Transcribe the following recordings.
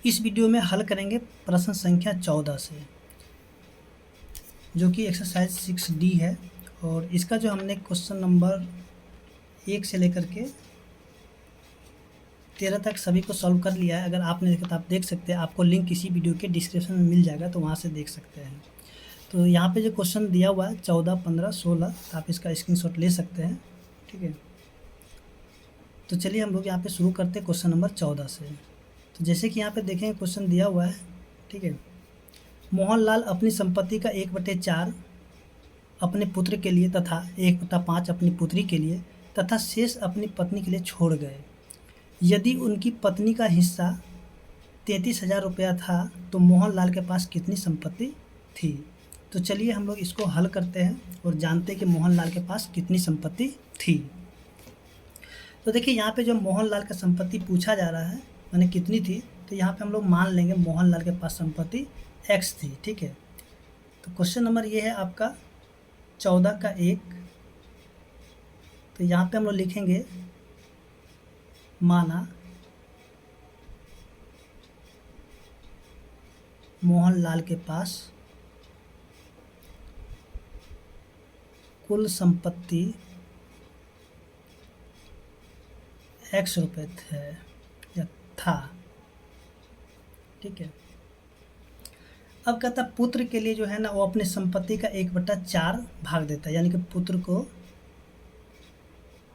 इस वीडियो में हल करेंगे प्रश्न संख्या 14 से, जो कि एक्सरसाइज 6D है। और इसका जो हमने क्वेश्चन नंबर 1 से लेकर के 13 तक सभी को सॉल्व कर लिया है। अगर आपने देखा तो आप देख सकते हैं, आपको लिंक इसी वीडियो के डिस्क्रिप्शन में मिल जाएगा, तो वहाँ से देख सकते हैं। तो यहाँ पे जो क्वेश्चन दिया हुआ है 14, 15, 16, आप इसका स्क्रीनशॉट ले सकते हैं। ठीक है, तो चलिए हम लोग यहाँ पे शुरू करते हैं क्वेश्चन नंबर 14 से। तो जैसे कि यहाँ पे देखें क्वेश्चन दिया हुआ है, ठीक है। मोहनलाल अपनी संपत्ति का 1/4 अपने पुत्र के लिए तथा 1/5 अपनी पुत्री के लिए तथा शेष अपनी पत्नी के लिए छोड़ गए। यदि उनकी पत्नी का हिस्सा 33,000 रुपया था तो मोहनलाल के पास कितनी संपत्ति थी। तो चलिए हम लोग इसको हल करते हैं और जानते हैं कि मोहनलाल के पास कितनी संपत्ति थी। तो देखिए यहाँ पे जो मोहनलाल का संपत्ति पूछा जा रहा है, माने कितनी थी, तो यहाँ पे हम लोग मान लेंगे मोहनलाल के पास संपत्ति x थी। ठीक है, तो क्वेश्चन नंबर ये है आपका 14 का 1। तो यहाँ पे हम लोग लिखेंगे माना मोहनलाल के पास कुल संपत्ति x रुपये थे या था। ठीक है, अब कहता है पुत्र के लिए जो है ना, वो अपने संपत्ति का 1/4 भाग देता है, यानी कि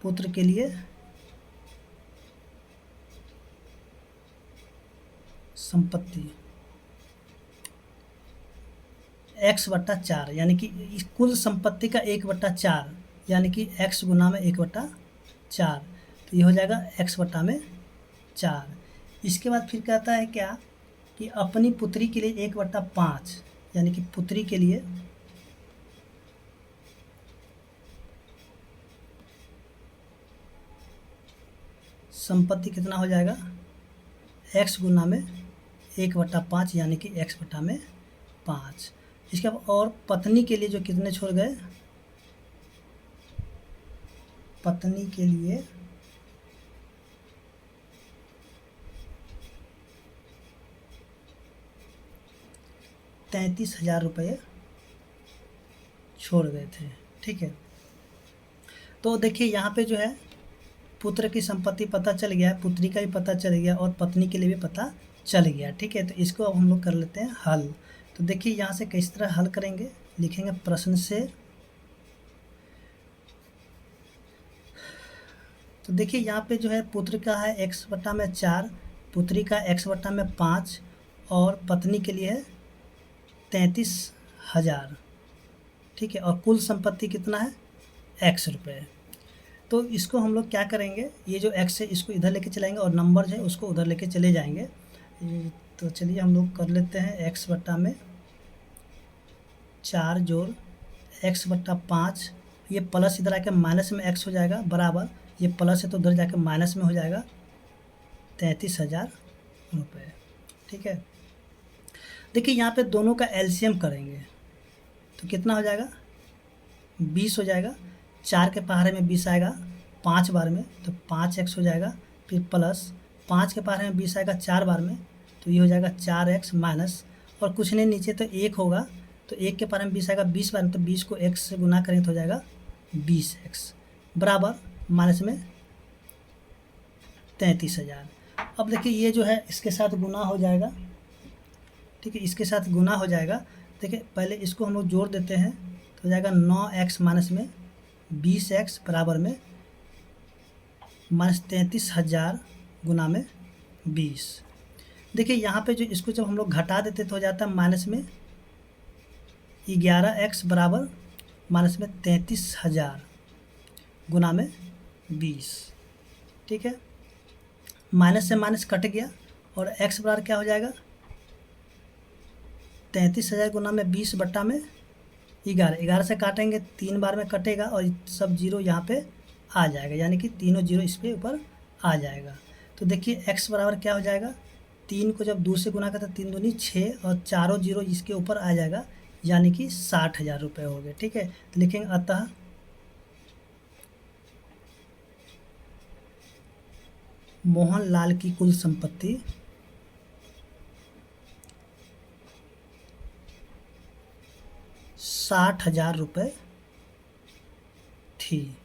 पुत्र के लिए संपत्ति x/4, यानी कि इस कुल संपत्ति का 1/4, यानी कि x गुना में 1/4, तो ये हो जाएगा x/4। इसके बाद फिर कहता है क्या कि अपनी पुत्री के लिए 1/5, यानी कि पुत्री के लिए संपत्ति कितना हो जाएगा, x गुना में 1/5, यानी कि x/5। इसके बाद और पत्नी के लिए जो कितने छोड़ गए, पत्नी के लिए 33,000 रुपये छोड़ गए थे। ठीक है, तो देखिए यहाँ पे जो है पुत्र की संपत्ति पता चल गया, पुत्री का भी पता चल गया और पत्नी के लिए भी पता चल गया। ठीक है, तो इसको अब हम लोग कर लेते हैं हल। तो देखिए यहाँ से किस तरह हल करेंगे, लिखेंगे प्रश्न से। तो देखिए यहाँ पे जो है पुत्र का है x/4, पुत्री का x/5 और पत्नी के लिए है 33,000। ठीक है, और कुल संपत्ति कितना है, x रुपये। तो इसको हम लोग क्या करेंगे, ये जो x है इसको इधर लेके चलाएंगे और नंबर जो है उसको उधर लेके चले जाएंगे। तो चलिए हम लोग कर लेते हैं x/4 जोड़ x/5, ये प्लस इधर आके माइनस में x हो जाएगा, बराबर ये प्लस है तो उधर जाके माइनस में हो जाएगा 33,000 रुपये। ठीक है, देखिए यहाँ पे दोनों का एलसीएम करेंगे तो कितना हो जाएगा, 20 हो जाएगा। 4 के पहाड़े में 20 आएगा 5 बार में, तो 5x हो जाएगा। फिर प्लस 5 के पहाड़े में 20 आएगा 4 बार में, तो ये हो जाएगा 4x माइनस, और कुछ नहीं नीचे तो 1 होगा, तो 1 के पहाड़े में 20 आएगा 20 बार में, तो 20 को x से गुना करेंगे तो हो जाएगा 20x, बराबर माइनस में 33,000। अब देखिए ये जो है इसके साथ गुना हो जाएगा। ठीक है, इसके साथ गुना हो जाएगा। देखिए पहले इसको हम लोग जोड़ देते हैं, तो हो जाएगा 9x माइनस में 20x बराबर में माइनस 33,000 गुना में 20। देखिए यहाँ पे जो इसको जब हम लोग घटा देते तो हो जाता है माइनस में 11x बराबर माइनस में 33,000 गुना में 20। ठीक है, माइनस से माइनस कट गया और x बराबर क्या हो जाएगा, 33,000 गुना में 20 बट्टा में 11 से काटेंगे 3 बार में कटेगा और सब जीरो यहाँ पे आ जाएगा, यानी कि तीनों जीरो इस पे ऊपर आ जाएगा। तो देखिए x बराबर क्या हो जाएगा, 3 को जब 2 से गुना करते 3 दूनी 6 और चारों जीरो इसके ऊपर आ जाएगा, यानी कि 60,000 रुपये हो गए। ठीक है, तो लिखेंगे अतः मोहनलाल की कुल संपत्ति 60,000 रुपये थी।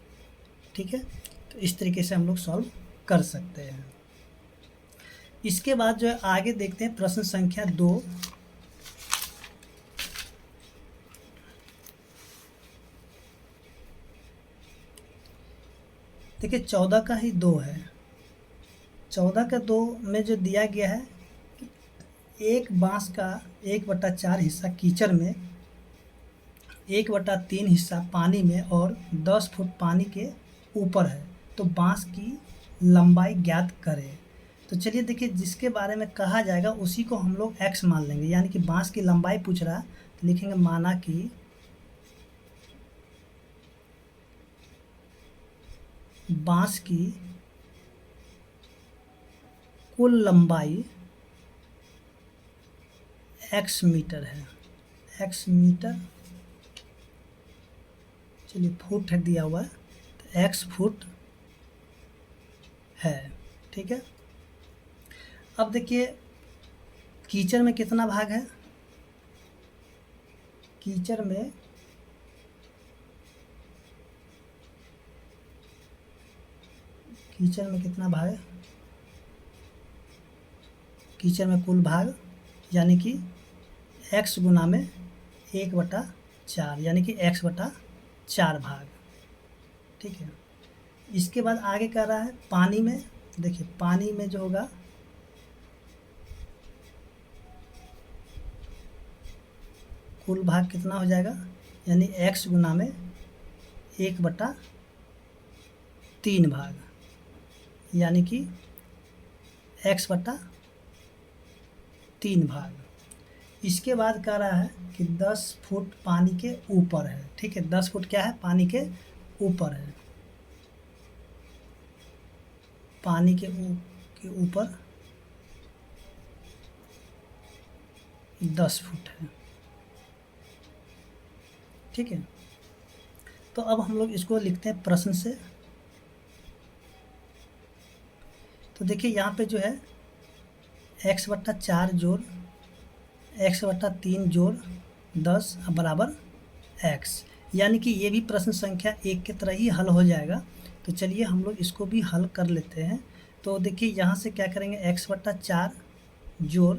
ठीक है, तो इस तरीके से हम लोग सॉल्व कर सकते हैं। इसके बाद जो है आगे देखते हैं प्रश्न संख्या 2। देखिए 14 का ही 2 है। 14 का 2 में जो दिया गया है एक बांस का 1/4 हिस्सा कीचड़ में, 1/3 हिस्सा पानी में और 10 फुट पानी के ऊपर है, तो बांस की लंबाई ज्ञात करें। तो चलिए देखिए, जिसके बारे में कहा जाएगा उसी को हम लोग x मान लेंगे, यानी कि बांस की लंबाई पूछ रहा है तो लिखेंगे माना कि बांस की कुल लंबाई x मीटर है। x मीटर, चलिए फुट है दिया हुआ है, तो x फुट है। ठीक है, अब देखिए कीचड़ में कितना भाग है। कीचड़ में कितना भाग है। कीचड़ में कुल भाग यानी कि x गुना में 1/4 यानी कि x/4 भाग। ठीक है, इसके बाद आगे कह रहा है पानी में। देखिए पानी में जो होगा कुल भाग कितना हो जाएगा, यानी x गुना में 1/3 भाग, यानी कि x/3 भाग। इसके बाद कह रहा है कि 10 फुट पानी के ऊपर है। ठीक है, 10 फुट क्या है, पानी के ऊपर है। पानी के ऊपर 10 फुट है। ठीक है, तो अब हम लोग इसको लिखते हैं प्रश्न से। तो देखिए यहाँ पे जो है x/4 जोड़ x/3 जोड़ 10 बराबर x, यानी कि ये भी प्रश्न संख्या 1 की तरह ही हल हो जाएगा। तो चलिए हम लोग इसको भी हल कर लेते हैं। तो देखिए यहाँ से क्या करेंगे, x/4 जोड़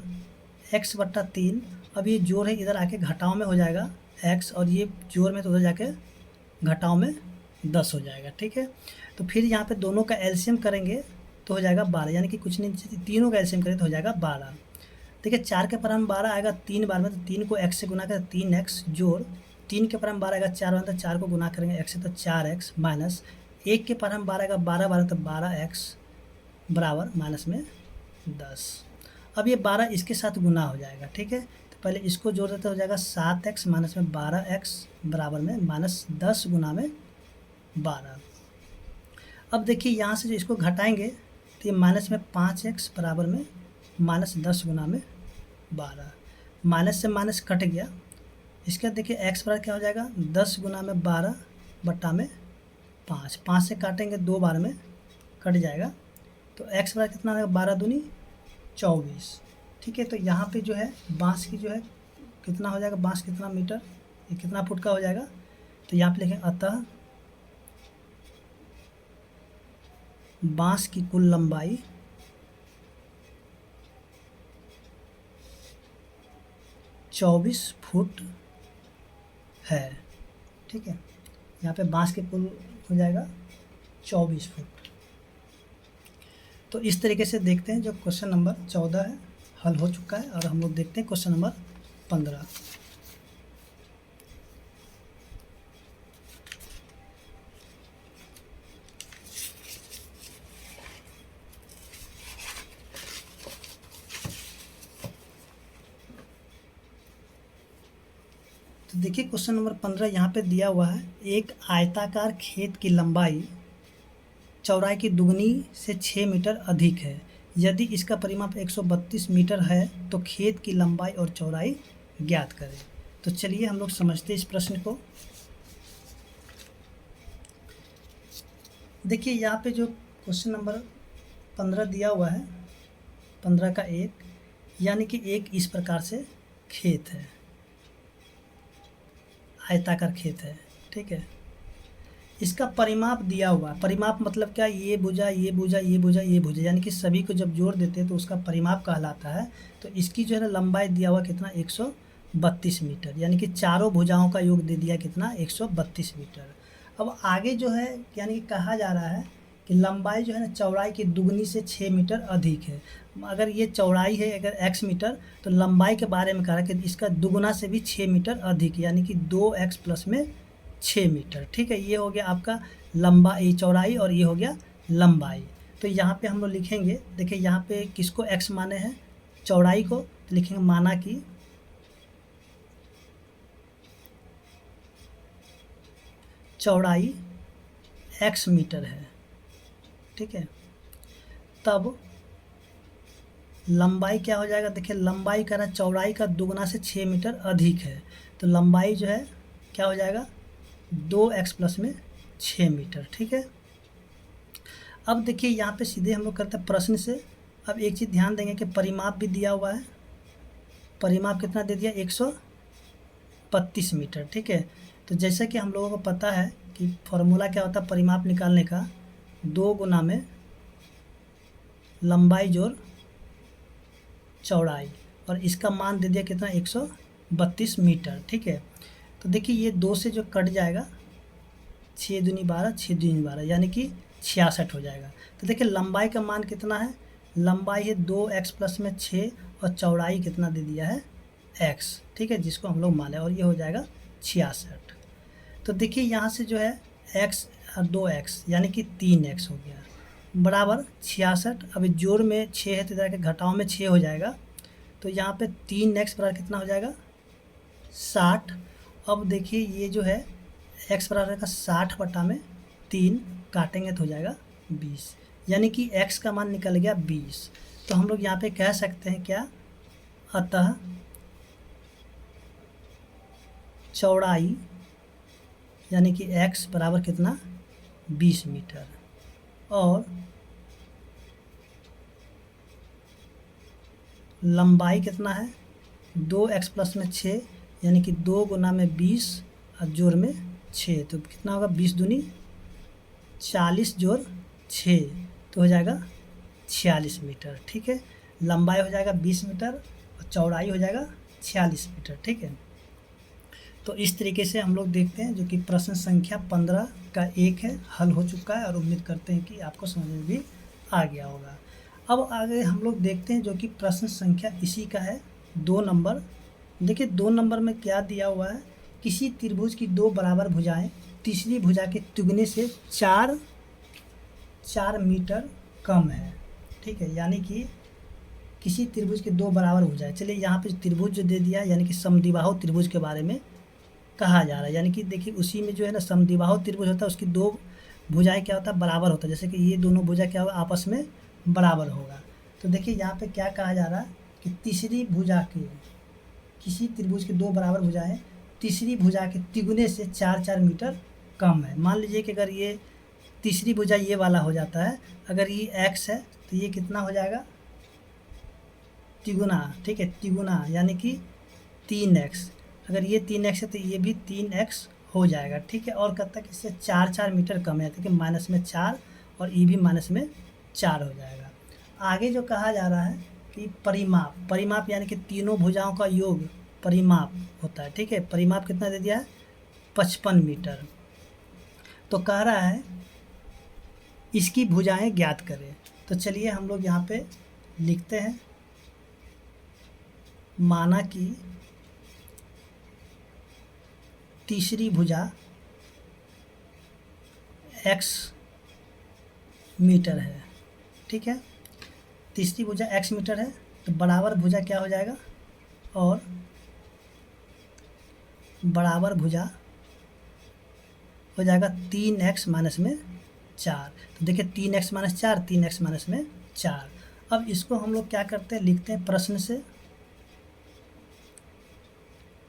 x/3, अब ये जोड़ है इधर आके घटाव में हो जाएगा x, और ये जोड़ में तो उधर जाके घटाव में 10 हो जाएगा। ठीक है, तो फिर यहाँ पे दोनों का एलसीएम करेंगे तो हो जाएगा 12, यानी कि कुछ नहीं, तीनों का एलसीएम करें तो हो जाएगा 12। देखिए 4 के पर 12 आएगा 3 बार में, तो 3 को x से गुना करें 3x जोड़ 3 के पर 12 आएगा 4 बार, तो 4 को गुना करेंगे x से तो 4x माइनस 1 के पर 12 आएगा 12 बार, तो 12x बराबर माइनस में 10। अब ये 12 इसके साथ गुना हो जाएगा। ठीक है, तो पहले इसको जोड़ देते हो जाएगा 7x माइनस में 12x बराबर में माइनस 10 गुना में 12। अब देखिए यहाँ से जो इसको घटाएंगे तो ये माइनस में 5x बराबर में माइनस 10 गुना में 12, माइनस से माइनस कट गया। इसके बाद देखिए x बराबर क्या हो जाएगा, 10 गुना में 12 बट्टा में 5, 5 से काटेंगे 2 बार में कट जाएगा, तो x बराबर कितना आएगा, 12 दूनी 24। ठीक है, तो यहाँ पे जो है बांस की जो है कितना हो जाएगा, बांस कितना मीटर, ये कितना फुट का हो जाएगा, तो यहाँ पे लिखेंगे अतः बांस की कुल लंबाई 24 फुट है। ठीक है, यहाँ पे बांस के कुल हो जाएगा 24 फुट। तो इस तरीके से देखते हैं जो क्वेश्चन नंबर 14 है हल हो चुका है, और हम लोग देखते हैं क्वेश्चन नंबर 15। तो देखिए क्वेश्चन नंबर 15 यहाँ पे दिया हुआ है, एक आयताकार खेत की लंबाई चौड़ाई की दुगनी से 6 मीटर अधिक है। यदि इसका परिमाप 132 मीटर है तो खेत की लंबाई और चौड़ाई ज्ञात करें। तो चलिए हम लोग समझते हैं इस प्रश्न को। देखिए यहाँ पे जो क्वेश्चन नंबर 15 दिया हुआ है, 15 का 1, यानी कि एक इस प्रकार से खेत है, आयताकार खेत है, ठीक है। इसका परिमाप दिया हुआ है, परिमाप मतलब क्या, ये भुजा ये भुजा ये भुजा ये भुजा, यानी कि सभी को जब जोड़ देते हैं तो उसका परिमाप कहलाता है। तो इसकी जो है ना लंबाई दिया हुआ कितना 132 मीटर, यानी कि चारों भुजाओं का योग दे दिया कितना 132 मीटर। अब आगे जो है यानी कि कहा जा रहा है कि लंबाई जो है ना चौड़ाई की दुगनी से 6 मीटर अधिक है। अगर ये चौड़ाई है अगर x मीटर, तो लंबाई के बारे में कहा कि इसका दुगुना से भी 6 मीटर अधिक, यानी कि 2x प्लस में 6 मीटर, ठीक है। ये हो गया आपका लंबाई चौड़ाई और ये हो गया लंबाई। तो यहाँ पे हम लोग लिखेंगे, देखिए यहाँ पे किसको x माने हैं, चौड़ाई को, तो लिखेंगे माना कि चौड़ाई x मीटर है, ठीक है। तब लंबाई क्या हो जाएगा, देखिए लंबाई का ना चौड़ाई का दुगना से 6 मीटर अधिक है, तो लंबाई जो है क्या हो जाएगा 2x प्लस में 6 मीटर, ठीक है। अब देखिए यहाँ पे सीधे हम लोग करते हैं प्रश्न से। अब एक चीज़ ध्यान देंगे कि परिमाप भी दिया हुआ है, परिमाप कितना दे दिया 132 मीटर, ठीक है। तो जैसे कि हम लोगों को पता है कि फॉर्मूला क्या होता है परिमाप निकालने का, 2 गुना में लंबाई जोड़ चौड़ाई, और इसका मान दे दिया कितना 132 मीटर, ठीक है। तो देखिए ये 2 से जो कट जाएगा 6 दूनी 12 6 दूनी 12 यानी कि 66 हो जाएगा। तो देखिए लंबाई का मान कितना है, लंबाई है 2x प्लस में 6 और चौड़ाई कितना दे दिया है x, ठीक है, जिसको हम लोग माने, और ये हो जाएगा 66। तो देखिए यहाँ से जो है x और 2x यानी कि 3x हो गया बराबर 66। अभी जोड़ में 6 है तो इधर के घटाव में 6 हो जाएगा, तो यहाँ पे 3x बराबर कितना हो जाएगा 60। अब देखिए ये जो है x बराबर का 60 बटा में 3 काटेंगे तो हो जाएगा 20, यानी कि x का मान निकल गया 20। तो हम लोग यहाँ पे कह सकते हैं क्या, अतः चौड़ाई यानी कि x बराबर कितना 20 मीटर और लंबाई कितना है 2x प्लस में 6 यानी कि 2 गुना में 20 और जोड़ में 6, तो कितना होगा 20 दूनी 40 जोड़ 6 तो हो जाएगा 46 मीटर, ठीक है। लंबाई हो जाएगा 20 मीटर और चौड़ाई हो जाएगा 46 मीटर, ठीक है। तो इस तरीके से हम लोग देखते हैं जो कि प्रश्न संख्या 15 का 1 है, हल हो चुका है और उम्मीद करते हैं कि आपको समझ में भी आ गया होगा। अब आगे हम लोग देखते हैं जो कि प्रश्न संख्या इसी का है 2 नंबर। देखिए 2 नंबर में क्या दिया हुआ है, किसी त्रिभुज की 2 बराबर भुजाएं तीसरी भुजा के तिगुने से 4 मीटर कम है, ठीक है। यानी कि किसी त्रिभुज के 2 बराबर भुजाएं, चलिए यहाँ पे त्रिभुज जो दे दिया है यानी कि समद्विबाहु त्रिभुज के बारे में कहा जा रहा है, यानी कि देखिए उसी में जो है ना समद्विबाहु त्रिभुज होता है उसकी 2 भुजाएं क्या होता है बराबर होता है, जैसे कि ये दोनों भुजा क्या होगा आपस में बराबर होगा। तो देखिए यहाँ पे क्या कहा जा रहा है कि तीसरी भुजा के, किसी त्रिभुज के 2 बराबर भुजाएं तीसरी भुजा के तिगुने से 4 मीटर कम है। मान लीजिए कि अगर ये तीसरी भुजा ये वाला हो जाता है, अगर ये x है तो ये कितना हो जाएगा तिगुना, ठीक है, तिगुना यानी कि 3x, अगर ये 3x है तो ये भी 3x हो जाएगा, ठीक है। और कब तक इससे 4 मीटर कम है, ठीक है, माइनस में 4 और ये भी माइनस में 4 हो जाएगा। आगे जो कहा जा रहा है कि परिमाप, परिमाप यानी कि तीनों भुजाओं का योग परिमाप होता है, ठीक है। परिमाप कितना दे दिया है 55 मीटर। तो कह रहा है इसकी भुजाएं ज्ञात करें। तो चलिए हम लोग यहाँ पे लिखते हैं, माना कि तीसरी भुजा x मीटर है, ठीक है, तीसरी भुजा x मीटर है, तो बराबर भुजा क्या हो जाएगा, और बराबर भुजा हो जाएगा 3x माइनस में 4। तो देखिए 3x माइनस 4 3x माइनस में 4। अब इसको हम लोग क्या करते हैं, लिखते हैं प्रश्न से।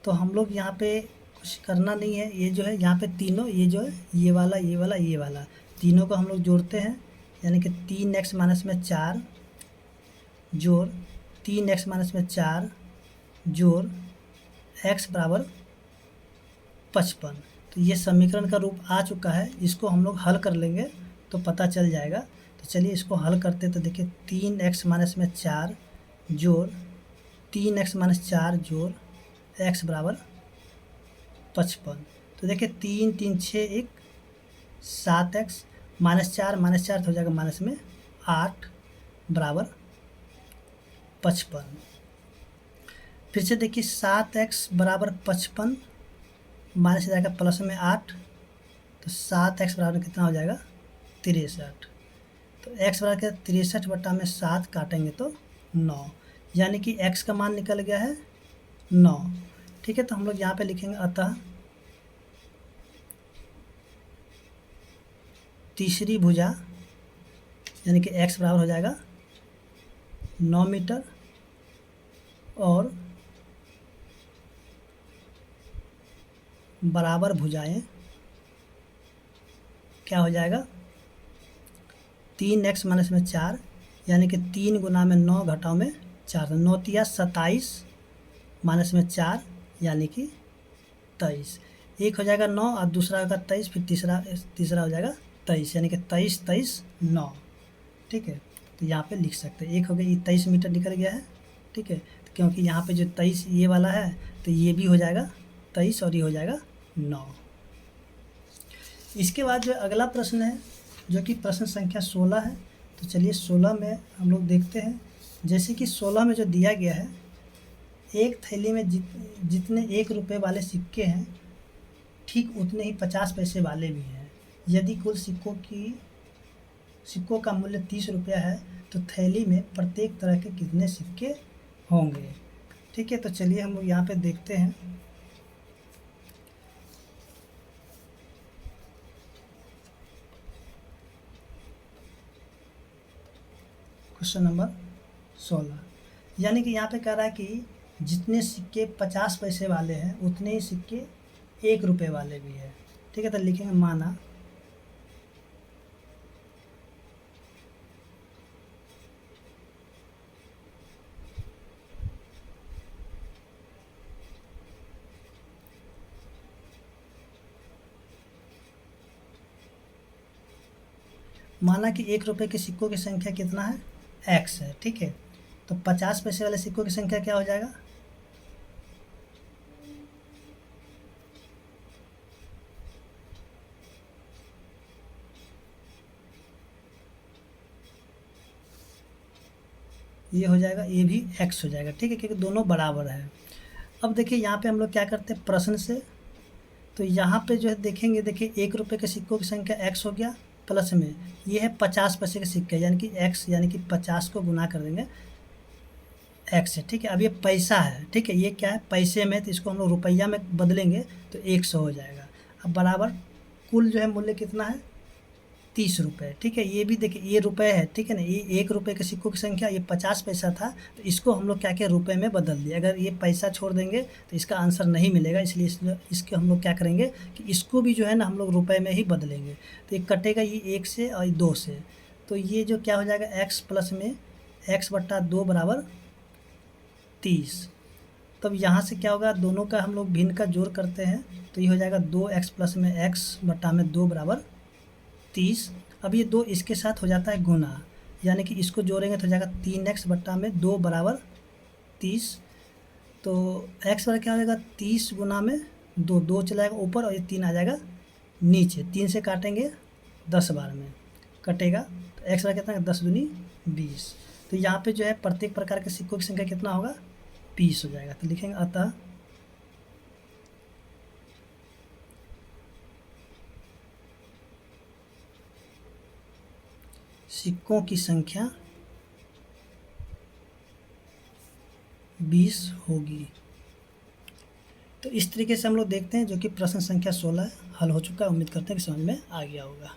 तो हम लोग यहाँ पे कुछ करना नहीं है, ये जो है यहाँ पे तीनों, ये जो है ये वाला ये वाला ये वाला, तीनों को हम लोग जोड़ते हैं, यानी कि 3x माइनस में 4 जोड़ 3x माइनस में 4 जोड़ x बराबर 55। तो ये समीकरण का रूप आ चुका है, इसको हम लोग हल कर लेंगे तो पता चल जाएगा। तो चलिए इसको हल करते। तो देखिए 3x माइनस में 4 जोड़ 3x माइनस 4 जोड़ x बराबर 55। तो देखिए 3 3 6 1 7x माइनस 4 तो हो जाएगा माइनस में 8 बराबर 55। फिर से देखिए 7x बराबर 55 माइनस जाएगा प्लस में 8, तो 7x बराबर कितना हो जाएगा 63। तो x बराबर 63 बटा में 7 काटेंगे तो 9, यानी कि x का मान निकल गया है 9। ठीक है, तो हम लोग यहाँ पे लिखेंगे अतः तीसरी भुजा यानी कि x बराबर हो जाएगा 9 मीटर और बराबर भुजाएं क्या हो जाएगा 3x माइनस में 4 यानी कि 3 गुना में 9 घटाओ में 4, 9 तिया 27 माइनस में 4 यानी कि 23। एक हो जाएगा 9 और दूसरा होगा 23, फिर तीसरा हो जाएगा 23 यानी कि 23 23 9। ठीक है, तो यहाँ पे लिख सकते हैं। एक हो गया, ये 23 मीटर निकल गया है। ठीक है, तो क्योंकि यहाँ पे जो 23 ये वाला है तो ये भी हो जाएगा 23 और ये हो जाएगा 9। इसके बाद जो अगला प्रश्न है जो कि प्रश्न संख्या 16 है। तो चलिए 16 में हम लोग देखते हैं। जैसे कि 16 में जो दिया गया है, एक थैली में जितने 1 रुपये वाले सिक्के हैं ठीक उतने ही 50 पैसे वाले भी हैं। यदि कुल सिक्कों का मूल्य 30 रुपया है तो थैली में प्रत्येक तरह के कितने सिक्के होंगे। ठीक है, तो चलिए हम लोग यहाँ पे देखते हैं। क्वेश्चन नंबर 16, यानी कि यहाँ पे कह रहा है कि जितने सिक्के 50 पैसे वाले हैं उतने ही सिक्के 1 रुपये वाले भी हैं। ठीक है, तो लिखेंगे माना कि 1 रुपये के सिक्कों की संख्या कितना है x है। ठीक है, तो 50 पैसे वाले सिक्कों की संख्या क्या हो जाएगा ये हो जाएगा, ये भी x हो जाएगा। ठीक है, क्योंकि दोनों बराबर है। अब देखिए यहाँ पे हम लोग क्या करते हैं प्रश्न से। तो यहाँ पे जो है देखेंगे, देखिए 1 रुपये के सिक्कों की संख्या x हो गया, प्लस में ये है 50 पैसे के सिक्के यानी कि x यानी कि 50 को गुना कर देंगे x से। ठीक है, अब ये पैसा है। ठीक है, ये क्या है पैसे में, तो इसको हम लोग रुपया में बदलेंगे तो 100 हो जाएगा। अब बराबर कुल जो है मूल्य कितना है 30 रुपये। ठीक है, ये भी देखिए ये रुपये है। ठीक है ना, ये 1 रुपये के सिक्कों की संख्या, ये 50 पैसा था तो इसको हम लोग क्या किया रुपये में बदल दिया। अगर ये पैसा छोड़ देंगे तो इसका आंसर नहीं मिलेगा, इसलिए इसके हम लोग क्या करेंगे कि इसको भी जो है ना हम लोग रुपये में ही बदलेंगे। तो ये कटेगा ये 1 से और 2 से, तो ये जो क्या हो जाएगा x प्लस में x बट्टा 2 बराबर 30। तब यहाँ से क्या होगा, दोनों का हम लोग भिन्न का जोड़ करते हैं तो ये हो जाएगा 2x प्लस में x बट्टा में 2 बराबर 30। अब ये 2 इसके साथ हो जाता है गुना, यानी कि इसको जोड़ेंगे तो हो जाएगा 3x बट्टा में 2 बराबर 30। तो x बराबर क्या हो जाएगा 30 गुना में 2, 2 चला जाएगा ऊपर और ये 3 आ जाएगा नीचे। 3 से काटेंगे 10 बार में कटेगा, तो x बराबर कितना है 10 दूनी 20। तो यहाँ पे जो है प्रत्येक प्रकार के सिक्कों की संख्या कितना होगा 20 हो जाएगा। तो लिखेंगे अतः सिक्कों की संख्या 20 होगी। तो इस तरीके से हम लोग देखते हैं, जो कि प्रश्न संख्या 16 हल हो चुका है। उम्मीद करते हैं कि समझ में आ गया होगा।